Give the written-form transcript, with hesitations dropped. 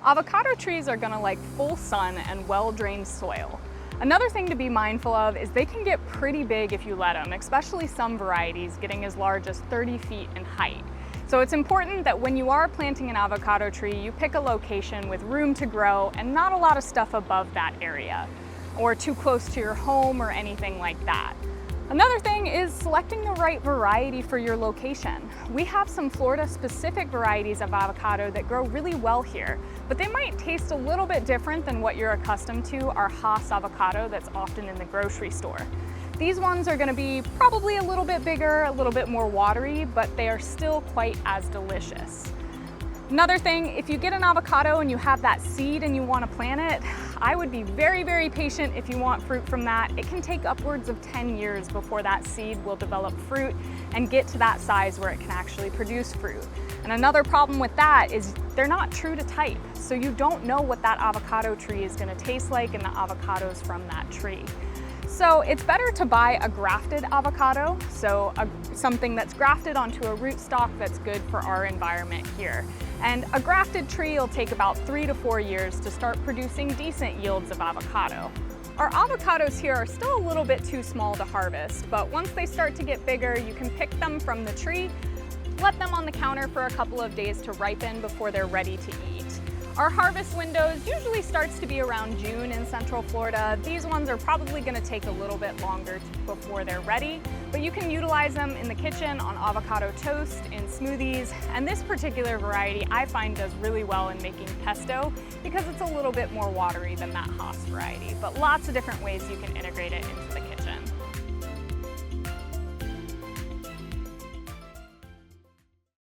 Avocado trees are gonna like full sun and well-drained soil. Another thing to be mindful of is they can get pretty big if you let them, especially some varieties getting as large as 30 feet in height. So it's important that when you are planting an avocado tree, you pick a location with room to grow and not a lot of stuff above that area, or too close to your home or anything like that. Another thing is selecting the right variety for your location. We have some Florida-specific varieties of avocado that grow really well here, but they might taste a little bit different than what you're accustomed to, our Hass avocado that's often in the grocery store. These ones are gonna be probably a little bit bigger, a little bit more watery, but they are still quite as delicious. Another thing, if you get an avocado and you have that seed and you want to plant it, I would be very, very patient if you want fruit from that. It can take upwards of 10 years before that seed will develop fruit and get to that size where it can actually produce fruit. And another problem with that is they're not true to type, so you don't know what that avocado tree is going to taste like and the avocados from that tree. So it's better to buy a grafted avocado, so something that's grafted onto a rootstock that's good for our environment here. And a grafted tree will take about 3 to 4 years to start producing decent yields of avocado. Our avocados here are still a little bit too small to harvest, but once they start to get bigger, you can pick them from the tree, let them on the counter for a couple of days to ripen before they're ready to eat. Our harvest windows usually starts to be around June in Central Florida. These ones are probably going to take a little bit longer before they're ready, but you can utilize them in the kitchen on avocado toast, in smoothies, and this particular variety I find does really well in making pesto because it's a little bit more watery than that Hass variety, but lots of different ways you can integrate it into the kitchen.